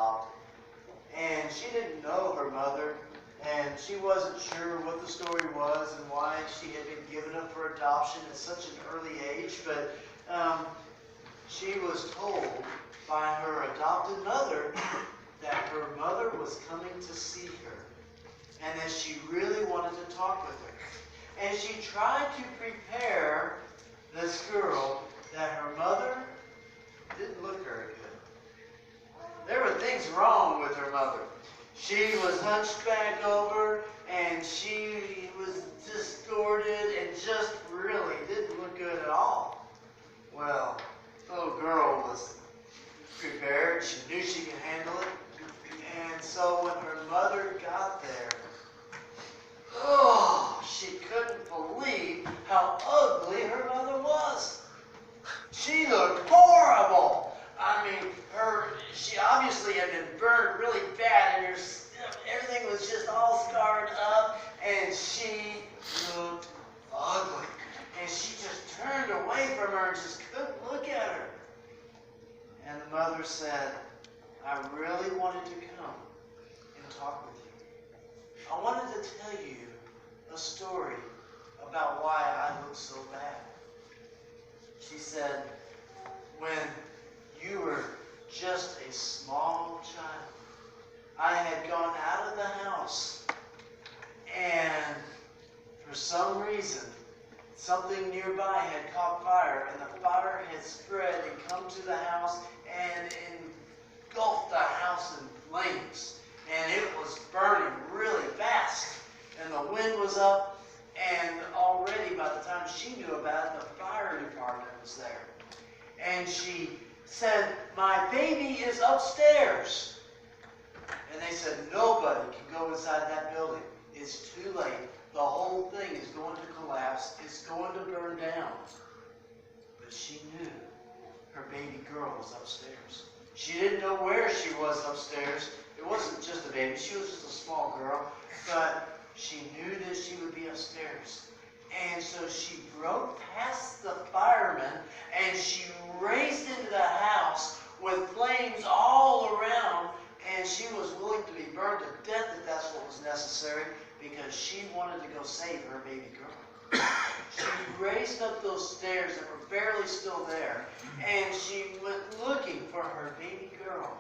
adopted. And she didn't know her mother, and she wasn't sure what the story was and why she had been given up for adoption at such an early age. But she was told by her adopted mother that her mother was coming to see her and that she really wanted to talk with her. And she tried to prepare this girl that her mother didn't look very good. There were things wrong with her mother. She was hunched back over, and she was distorted and just really didn't look good at all. Well, the little girl was prepared. She knew she could handle it. And so when her mother got there, oh, she couldn't believe how ugly her mother was. She looked horrible. I mean, she obviously had been burned really bad, and everything was just all scarred up, and she looked ugly. And she just turned away from her and just couldn't look at her. And the mother said, I really wanted to come and talk with you. I wanted to tell you a story about why I look so bad. She said, when you were just a small child, I had gone out of the house, and for some reason, something nearby had caught fire, and the fire had spread and come to the house and engulfed the house in flames. And it was burning really fast. And the wind was up, and already by the time she knew about it, the fire department was there. And she said, my baby is upstairs. And they said, nobody can go inside that building. It's too late. The whole thing is going to collapse. It's going to burn down. But she knew her baby girl was upstairs. She didn't know where she was upstairs. It wasn't just a baby. She was just a small girl. But she knew that she would be upstairs. And so she broke past the firemen, and she raced into the house with flames all around, and she was willing to be burned to death if that's what was necessary, because she wanted to go save her baby girl. She raced up those stairs that were barely still there, and she went looking for her baby girl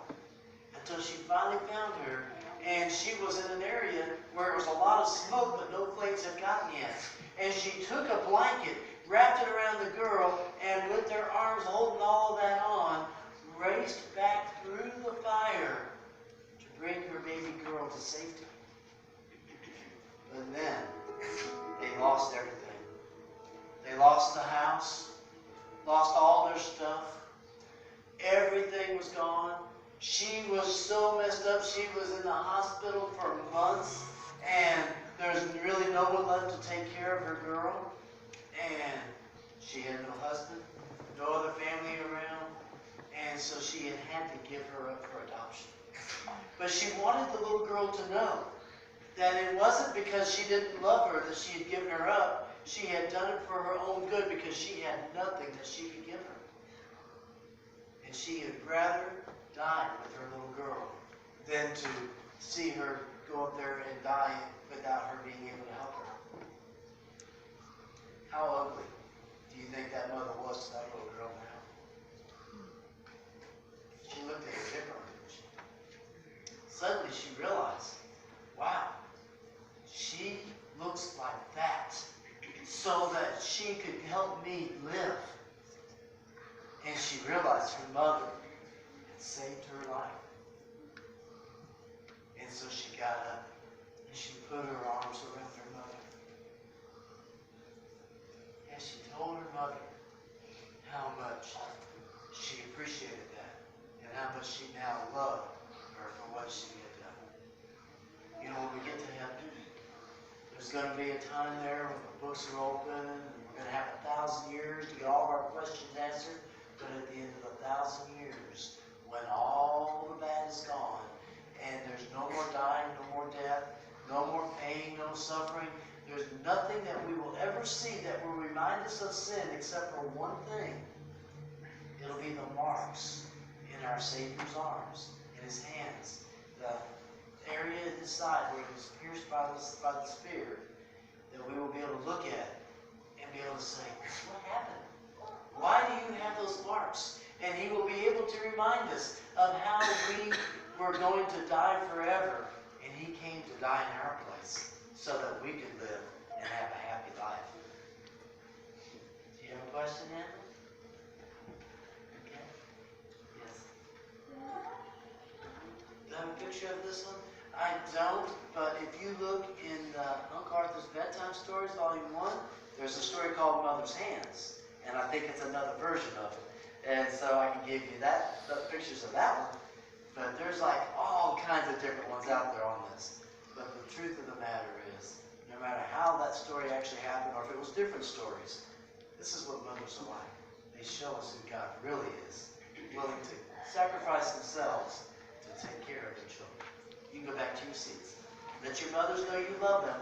until she finally found her. And she was in an area where it was a lot of smoke, but no flames had gotten yet. And she took a blanket, wrapped it around the girl, and with her arms holding all of that on, raced back through the fire to bring her baby girl to safety. But then, they lost everything. They lost the house, lost all their stuff. Everything was gone. She was so messed up, she was in the hospital for months, and there's really no one left to take care of her girl. And she had no husband, no other family around, and so she had to give her up for adoption. But she wanted the little girl to know that it wasn't because she didn't love her that she had given her up. She had done it for her own good because she had nothing that she could give her. And she had rather die with her little girl than to see her go up there and die without her being able to help her. How ugly do you think that mother was to that little girl now? She looked at her differently, didn't she? Suddenly she realized, wow, she looks like that so that she could help me live. And she realized her mother had saved her life. And so she got up and she put her arms around her mother. And she told her mother how much she appreciated that and how much she now loved her for what she had done. You know, when we get to heaven, there's going to be a time there when the books are open and we're going to have 1,000 years to get all of our questions answered. But at the end of 1,000 years, when all the bad is gone and there's no more dying, no more death, no more pain, no suffering, there's nothing that we will ever see that will remind us of sin except for one thing. It'll be the marks in our Savior's arms, in His hand, side where he was pierced by the spear, that we will be able to look at it and be able to say, what happened? Why do you have those marks? And he will be able to remind us of how we were going to die forever, and he came to die in our place so that we could live and have a happy life. Do you have a question, Anna? Okay. Yes. Do I have a picture of this one? I don't, but if you look in Uncle Arthur's Bedtime Stories, Volume 1, there's a story called Mother's Hands, and I think it's another version of it. And so I can give you the pictures of that one, but there's like all kinds of different ones out there on this. But the truth of the matter is, no matter how that story actually happened, or if it was different stories, this is what mothers are like. They show us who God really is, willing to sacrifice themselves to take care of their children. You can go back to your seats. Let your mothers know you love them.